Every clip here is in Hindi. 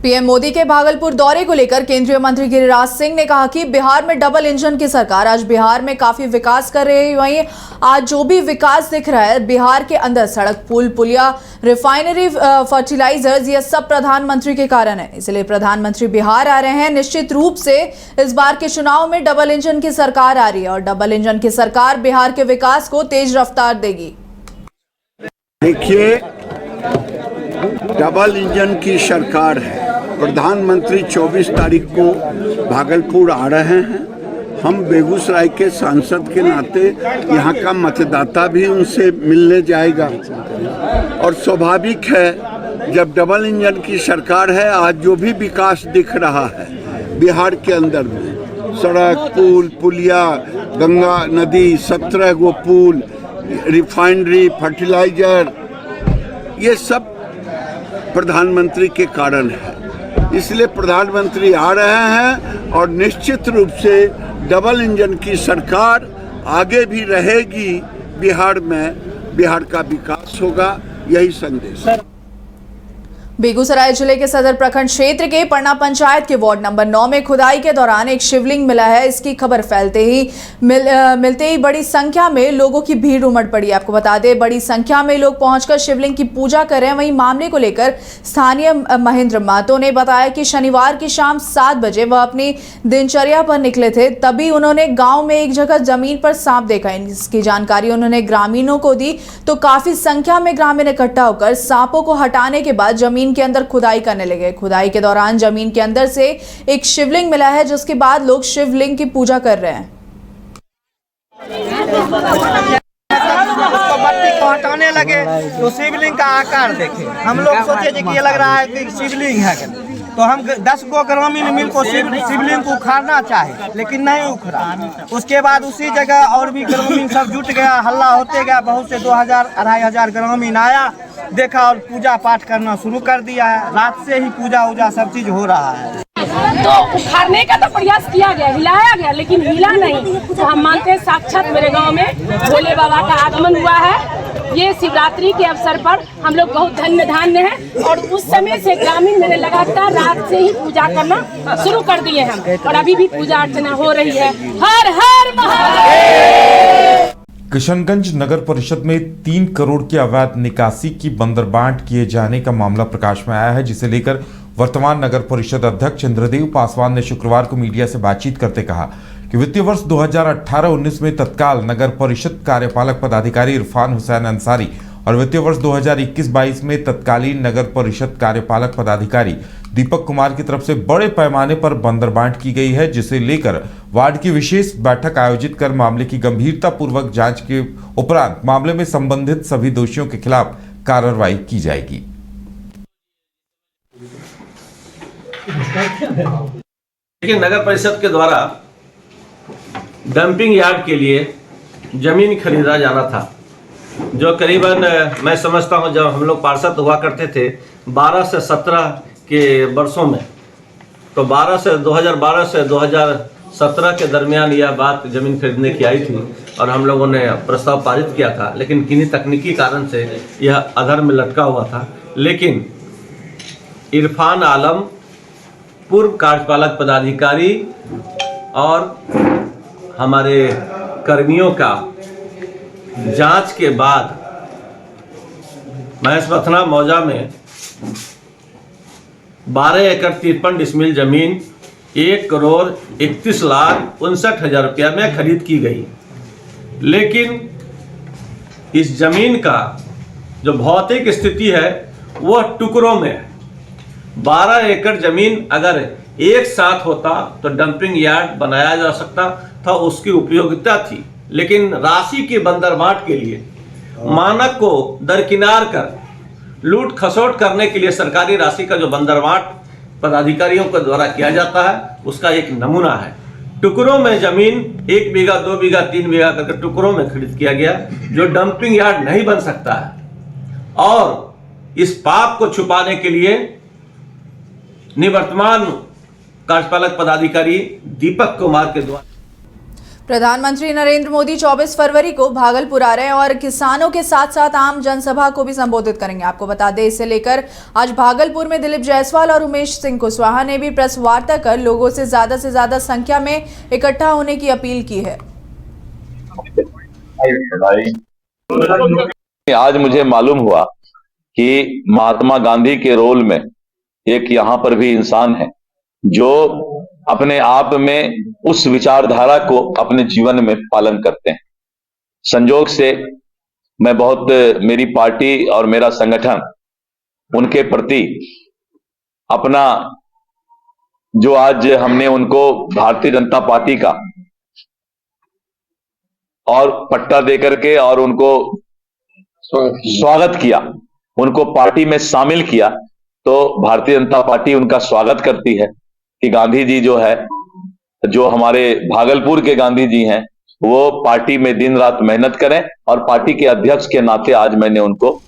पीएम मोदी के भागलपुर दौरे को लेकर केंद्रीय मंत्री गिरिराज सिंह ने कहा कि बिहार में डबल इंजन की सरकार आज बिहार में काफी विकास कर रही है। वहीं आज जो भी विकास दिख रहा है बिहार के अंदर, सड़क, पुल, पुलिया, रिफाइनरी, फर्टिलाइजर्स, ये सब प्रधानमंत्री के कारण है। इसलिए प्रधानमंत्री बिहार आ रहे हैं। निश्चित रूप से इस बार के चुनाव में डबल इंजन की सरकार आ रही है और डबल इंजन की सरकार बिहार के विकास को तेज रफ्तार देगी। देखिए, डबल इंजन की सरकार है। प्रधानमंत्री 24 तारीख को भागलपुर आ रहे हैं। हम बेगूसराय के सांसद के नाते यहाँ का मतदाता भी उनसे मिलने जाएगा और स्वाभाविक है जब डबल इंजन की सरकार है, आज जो भी विकास दिख रहा है बिहार के अंदर में, सड़क, पुल, पुलिया, गंगा नदी, 17 गो पुल, रिफाइनरी, फर्टिलाइजर, ये सब प्रधानमंत्री के कारण है। इसलिए प्रधानमंत्री आ रहे हैं और निश्चित रूप से डबल इंजन की सरकार आगे भी रहेगी। बिहार में बिहार का विकास होगा, यही संदेश है। बेगूसराय जिले के सदर प्रखंड क्षेत्र के पड़ना पंचायत के वार्ड नंबर 9 में खुदाई के दौरान एक शिवलिंग मिला है। इसकी खबर फैलते ही मिलते ही बड़ी संख्या में लोगों की भीड़ उमड़ पड़ी। आपको बता दें, बड़ी संख्या में लोग पहुंचकर शिवलिंग की पूजा कर रहे हैं। वहीं मामले को लेकर स्थानीय महेंद्र महतो ने बताया कि शनिवार की शाम 7 बजे वह अपनी दिनचर्या पर निकले थे, तभी उन्होंने गाँव में एक जगह जमीन पर सांप देखा। इसकी जानकारी उन्होंने ग्रामीणों को दी तो काफी संख्या में ग्रामीण इकट्ठा होकर सांपों को हटाने के बाद जमीन के अंदर खुदाई करने लगे। खुदाई के दौरान जमीन के अंदर से एक शिवलिंग मिला है, जिसके बाद लोग शिवलिंग की पूजा कर रहे हैं। मट्टी को हटाने लगे तो शिवलिंग का आकार देखे। हम लोग सोचे कि ये लग रहा है कि शिवलिंग है, तो हम 10 को ग्रामीण मिल को शिवलिंग को उखाड़ना चाहे, लेकिन नहीं उखड़ा। उसके बाद उसी जगह और भी ग्रामीण सब जुट गया, हल्ला होते गया। बहुत से 2000-2500 ग्रामीण आया, देखा और पूजा पाठ करना शुरू कर दिया है। रात से ही पूजा उजा सब चीज हो रहा है। तो उखाड़ने का तो प्रयास किया गया, हिलाया गया, लेकिन हिला नहीं। तो हम मानते हैं साक्षात मेरे गांव में भोले बाबा का आगमन हुआ है। ये शिवरात्रि के अवसर पर हम लोग बहुत धन्य हैं और उस समय से ग्रामीण मेरे लगातार रात से ही पूजा करना शुरू कर दिए हम और अभी भी पूजा अर्चना हो रही है। हर हर महादेव। किशनगंज नगर परिषद में 3 करोड़ की अवैध निकासी की बंदरबांट किए जाने का मामला प्रकाश में आया है, जिसे लेकर वर्तमान नगर परिषद अध्यक्ष इंद्रदेव पासवान ने शुक्रवार को मीडिया से बातचीत करते कहा कि वित्तीय वर्ष 2018-19 में तत्काल नगर परिषद कार्यपालक पदाधिकारी इरफान हुसैन अंसारी और वित्तीय वर्ष 2021-22 में तत्कालीन नगर परिषद कार्यपालक पदाधिकारी दीपक कुमार की तरफ से बड़े पैमाने पर बंदरबांट की गई है, जिसे लेकर वार्ड की विशेष बैठक आयोजित कर मामले की गंभीरता पूर्वक जांच के उपरांत मामले में संबंधित सभी दोषियों के खिलाफ कार्रवाई की जाएगी। लेकिन नगर परिषद के द्वारा डंपिंग यार्ड के लिए जमीन खरीदा जाना था, जो करीबन मैं समझता हूं जब हम लोग पार्षद हुआ करते थे 12 से 17 के वर्षों में, तो 2012 से 2017 के दरमियान यह बात जमीन खरीदने की आई थी और हम लोगों ने प्रस्ताव पारित किया था, लेकिन किन्हीं तकनीकी कारण से यह अधर में लटका हुआ था। लेकिन इरफान आलम पूर्व कार्यपालक पदाधिकारी और हमारे कर्मियों का जांच के बाद महेशपथना मौजा में 12 एकड़ 53 डिसमिल जमीन 1,31,59,000 रुपया में खरीद की गई। लेकिन इस जमीन का जो भौतिक स्थिति है वह टुकड़ों में है। 12 एकड़ जमीन अगर एक साथ होता तो डंपिंग यार्ड बनाया जा सकता था, उसकी उपयोगिता थी। लेकिन राशि की बंदरबांट के लिए मानक को दरकिनार कर लूट खसोट करने के लिए सरकारी राशि का जो बंदरबांट पदाधिकारियों के द्वारा किया जाता है, उसका एक नमूना है। टुकड़ों में जमीन 1 बीघा 2 बीघा 3 बीघा करके टुकड़ों में खरीद किया गया, जो डंपिंग यार्ड नहीं बन सकता है। और इस पाप को छुपाने के लिए निवर्तमान कार्यपालक पदाधिकारी दीपक कुमार के द्वारा प्रधानमंत्री नरेंद्र मोदी 24 फरवरी को भागलपुर आ रहे हैं और किसानों के साथ साथ आम जनसभा को भी संबोधित करेंगे। आपको बता दें, इसे लेकर आज भागलपुर में दिलीप जायसवाल और उमेश सिंह कुशवाहा ने भी प्रेस वार्ता कर लोगों से ज्यादा संख्या में इकट्ठा होने की अपील की है। आज मुझे मालूम हुआ कि महात्मा गांधी के रोल में एक यहाँ पर भी इंसान है जो अपने आप में उस विचारधारा को अपने जीवन में पालन करते हैं। संयोग से मैं मेरी पार्टी और मेरा संगठन उनके प्रति अपना जो आज हमने उनको भारतीय जनता पार्टी का और पट्टा देकर के और उनको स्वागत किया, उनको पार्टी में शामिल किया, तो भारतीय जनता पार्टी उनका स्वागत करती है कि गांधी जी जो है, जो हमारे भागलपुर के गांधी जी हैं, वो पार्टी में दिन रात मेहनत करें और पार्टी के अध्यक्ष के नाते आज मैंने उनको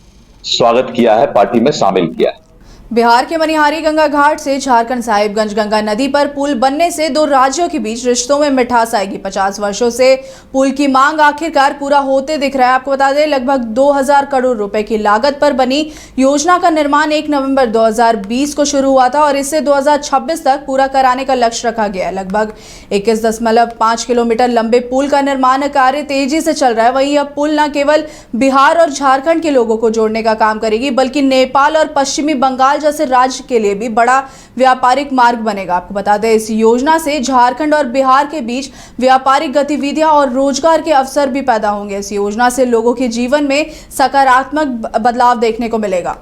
स्वागत किया है, पार्टी में शामिल किया है। बिहार के मनिहारी गंगा घाट से झारखंड साहिबगंज गंगा नदी पर पुल बनने से दो राज्यों के बीच रिश्तों में मिठास आएगी। 50 वर्षों से पुल की मांग आखिरकार पूरा होते दिख रहा है। आपको बता दें, लगभग 2000 करोड़ रुपए की लागत पर बनी योजना का निर्माण 1 नवंबर 2020 को शुरू हुआ था और इसे 2026 तक पूरा कराने का लक्ष्य रखा गया है। लगभग 21.5 किलोमीटर लंबे पुल का निर्माण कार्य तेजी से चल रहा है। वहीं यह पुल न केवल बिहार और झारखंड के लोगों को जोड़ने का काम करेगी, बल्कि नेपाल और पश्चिमी बंगाल जैसे राज्य के लिए भी बड़ा व्यापारिक मार्ग बनेगा। आपको बता दें, इस योजना से झारखंड और बिहार के बीच व्यापारिक गतिविधियां और रोजगार के अवसर भी पैदा होंगे। इस योजना से लोगों के जीवन में सकारात्मक बदलाव देखने को मिलेगा।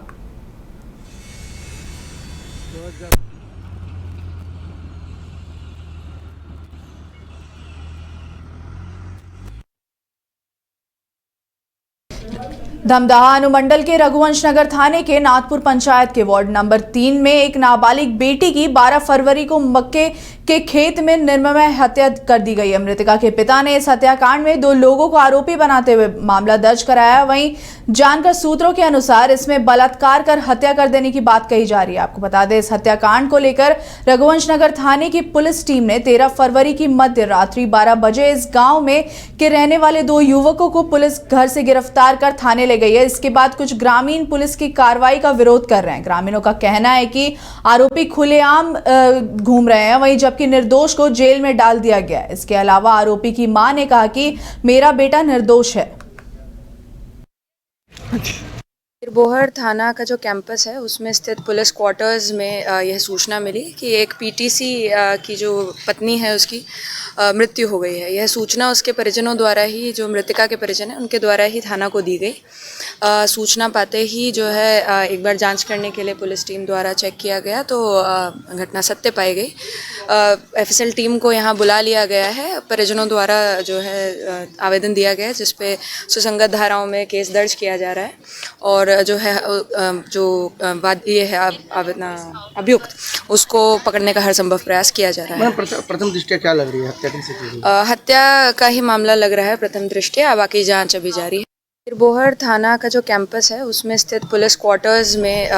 धमदाहा अनुमंडल के रघुवंश नगर थाने के नाथपुर पंचायत के वार्ड नंबर 3 में एक नाबालिग बेटी की 12 फरवरी को मक्के के खेत में निर्मम हत्या कर दी गई है। मृतका के पिता ने इस हत्याकांड में 2 लोगों को आरोपी बनाते हुए मामला दर्ज कराया। वहीं जानकर सूत्रों के अनुसार इसमें बलात्कार कर हत्या कर देने की बात कही जा रही है। आपको बता दें, इस हत्याकांड को लेकर रघुवंश नगर थाने की पुलिस टीम ने 13 फरवरी की मध्य रात्रि 12 बजे इस गाँव में के रहने वाले 2 युवकों को पुलिस घर से गिरफ्तार कर थाने ले गई है। इसके बाद कुछ ग्रामीण पुलिस की कार्रवाई का विरोध कर रहे हैं। ग्रामीणों का कहना है कि आरोपी खुलेआम घूम रहे हैं, वहीं जबकि निर्दोष को जेल में डाल दिया गया है। इसके अलावा आरोपी की मां ने कहा कि मेरा बेटा निर्दोष है। बोहर थाना का जो कैंपस है उसमें स्थित पुलिस क्वार्टर्स में यह सूचना मिली कि एक पीटीसी की जो पत्नी है उसकी मृत्यु हो गई है। यह सूचना उसके परिजनों द्वारा ही, जो मृतका के परिजन हैं उनके द्वारा ही थाना को दी गई। सूचना पाते ही जो है एक बार जांच करने के लिए पुलिस टीम द्वारा चेक किया गया तो घटना सत्य पाई गई। एफएसएल टीम को यहाँ बुला लिया गया है। परिजनों द्वारा जो है आवेदन दिया गया है जिसपे सुसंगत धाराओं में केस दर्ज किया जा रहा है और जो है ये है अभियुक्त उसको पकड़ने का हर संभव प्रयास किया जा रहा है। प्रथम दृष्टया क्या लग रही है हत्या किससे की गई? हत्या का ही मामला लग रहा है प्रथम दृष्टया, बाकी जांच अभी जारी है। बोहर थाना का जो कैंपस है उसमें स्थित पुलिस क्वार्टर्स में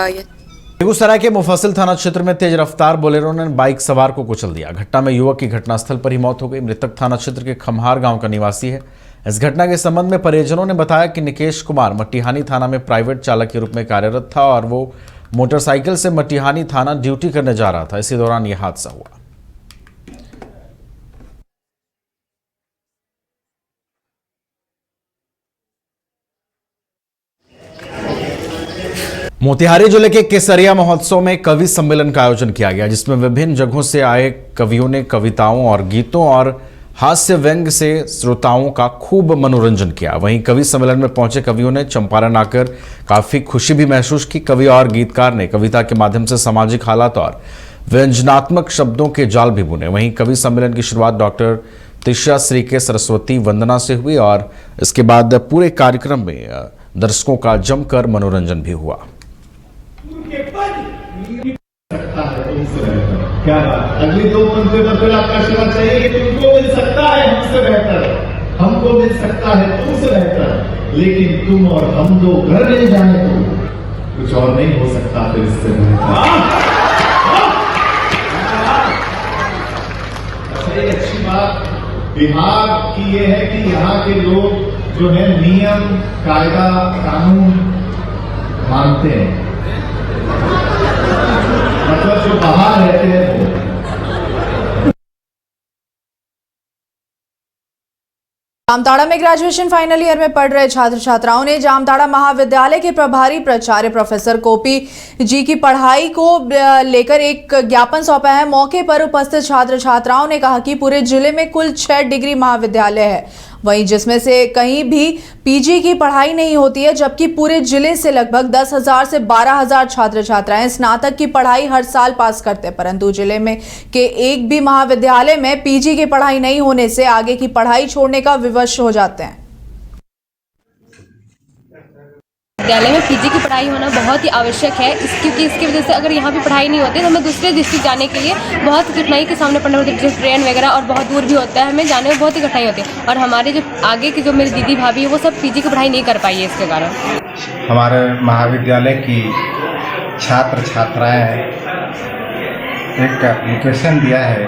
बेगूसराय के मुफस्सिल थाना क्षेत्र में तेज रफ्तार बोलेरो ने बाइक सवार को कुचल दिया। घटना में युवक की घटनास्थल पर ही मौत हो गई। मृतक थाना क्षेत्र के खमहार गांव का निवासी है। इस घटना के संबंध में परिजनों ने बताया कि निकेश कुमार मटिहानी थाना में प्राइवेट चालक के रूप में कार्यरत था और वो मोटरसाइकिल से मटिहानी थाना ड्यूटी करने जा रहा था। इसी दौरान यह हादसा हुआ। मोतिहारी जिले के केसरिया महोत्सव में कवि सम्मेलन का आयोजन किया गया, जिसमें विभिन्न जगहों से आए कवियों ने कविताओं और गीतों और हास्य व्यंग से श्रोताओं का खूब मनोरंजन किया। वहीं कवि सम्मेलन में पहुंचे कवियों ने चंपारण आकर काफी खुशी भी महसूस की। कवि और गीतकार ने कविता के माध्यम से सामाजिक हालात और व्यंजनात्मक शब्दों के जाल भी बुने। वहीं कवि सम्मेलन की शुरुआत डॉक्टर तिशा श्री के सरस्वती वंदना से हुई और इसके बाद पूरे कार्यक्रम में दर्शकों का जमकर मनोरंजन भी हुआ। क्या बात, अगली 2 पंक्तियों पर फिर आपका आशीर्वाद चाहिए कि तुमको मिल सकता है हमसे बेहतर, हमको मिल सकता है तुमसे बेहतर, लेकिन तुम और हम 2 घर मिल जाए तो कुछ और नहीं हो सकता फिर इससे बेहतर। अच्छी बात, बिहार कि ये है कि यहाँ के लोग जो है नियम कायदा कानून मानते हैं, मतलब जो बाहर रहते हैं वो। जामताड़ा में ग्रेजुएशन फाइनल ईयर में पढ़ रहे छात्र छात्राओं ने जामताड़ा महाविद्यालय के प्रभारी प्राचार्य प्रोफेसर कोपी जी की पढ़ाई को लेकर एक ज्ञापन सौंपा है। मौके पर उपस्थित छात्र छात्राओं ने कहा कि पूरे जिले में कुल 6 डिग्री महाविद्यालय है, वहीं जिसमें से कहीं भी पीजी की पढ़ाई नहीं होती है, जबकि पूरे जिले से लगभग 10,000 से 12,000 छात्र छात्राएं स्नातक की पढ़ाई हर साल पास करते हैं, परंतु जिले में के एक भी महाविद्यालय में पीजी की पढ़ाई नहीं होने से आगे की पढ़ाई छोड़ने का विवश हो जाते हैं। विद्यालय में पीजी की पढ़ाई होना बहुत ही आवश्यक है, क्योंकि इसकी वजह से अगर यहाँ पे पढ़ाई नहीं होती तो हमें दूसरे डिस्ट्रिक्ट जाने के लिए बहुत कठिनाई के सामने पड़ना पड़ता है, जैसे ट्रेन वगैरह, और बहुत दूर भी होता है, हमें जाने में बहुत ही कठिनाई होती है। और हमारे जो आगे की जो मेरी दीदी भाभी है वो सब पीजी की पढ़ाई नहीं कर पाई है इसके कारण। हमारे महाविद्यालय की छात्र छात्राएँ एक एप्लीकेशन दिया है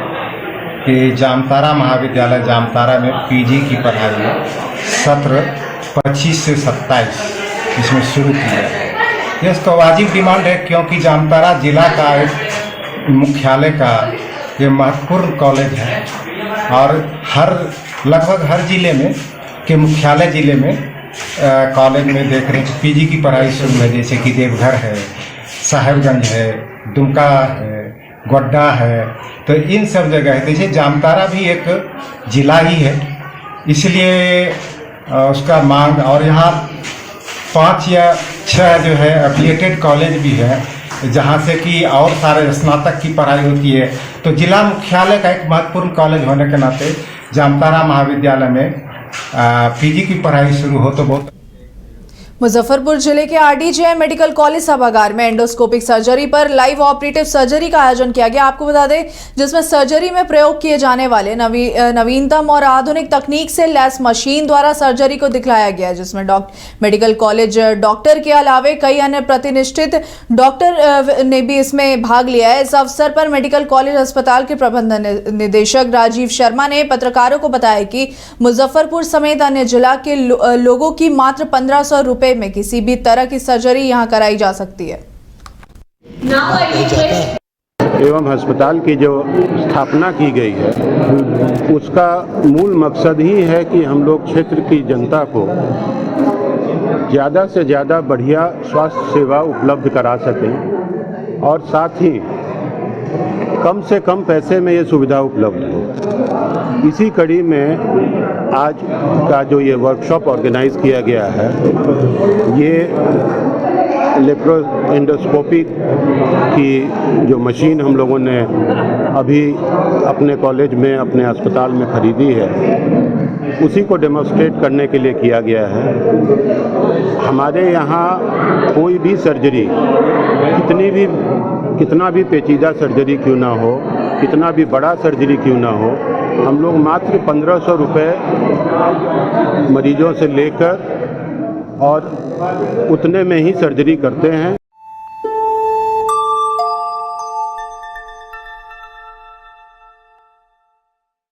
कि जामताड़ा महाविद्यालय जामताड़ा में पीजी की पढ़ाई सत्र 25 से 27 इसमें शुरू किया है। इसका वाजिब डिमांड है, क्योंकि जामताड़ा जिला का एक मुख्यालय का ये महत्वपूर्ण कॉलेज है और लगभग हर जिले में के मुख्यालय जिले में कॉलेज में देख रहे हैं कि पीजी की पढ़ाई शुरू है, जैसे कि देवघर है, साहेबगंज है, दुमका है, गोड्डा है, तो इन सब जगह है। जैसे जामताड़ा भी एक जिला ही है, इसलिए उसका मांग, और यहाँ 5 या 6 जो है एफिलिएटेड कॉलेज भी है जहाँ से कि और सारे स्नातक की पढ़ाई होती है। तो जिला मुख्यालय का एक महत्वपूर्ण कॉलेज होने के नाते जामताड़ा महाविद्यालय में पीजी की पढ़ाई शुरू हो तो बहुत। मुजफ्फरपुर जिले के आरडीजे मेडिकल कॉलेज सभागार में एंडोस्कोपिक सर्जरी पर लाइव ऑपरेटिव सर्जरी का आयोजन किया गया। आपको बता दें, जिसमें सर्जरी में प्रयोग किए जाने वाले नवीनतम और आधुनिक तकनीक से लैस मशीन द्वारा सर्जरी को दिखलाया गया, जिसमें मेडिकल कॉलेज डॉक्टर के अलावे कई अन्य प्रतिष्ठित डॉक्टर ने भी इसमें भाग लिया है। इस अवसर पर मेडिकल कॉलेज अस्पताल के प्रबंध निदेशक राजीव शर्मा ने पत्रकारों को बताया कि मुजफ्फरपुर समेत अन्य जिला के लोगों की मात्र 1500 रुपए में किसी भी तरह की सर्जरी यहां कराई जा सकती है। एवं अस्पताल की जो स्थापना की गई है उसका मूल मकसद ही है कि हम लोग क्षेत्र की जनता को ज़्यादा से ज़्यादा बढ़िया स्वास्थ्य सेवा उपलब्ध करा सकें और साथ ही कम से कम पैसे में ये सुविधा उपलब्ध हो। इसी कड़ी में आज का जो ये वर्कशॉप ऑर्गेनाइज किया गया है, ये लेप्रो एंडोस्कोपी की जो मशीन हम लोगों ने अभी अपने कॉलेज में अपने अस्पताल में खरीदी है, उसी को डेमोन्स्ट्रेट करने के लिए किया गया है। हमारे यहाँ कोई भी सर्जरी कितना भी पेचीदा सर्जरी क्यों ना हो, कितना भी बड़ा सर्जरी क्यों ना हो, हम लोग मात्र 1500 रुपये मरीजों से लेकर और उतने में ही सर्जरी करते हैं।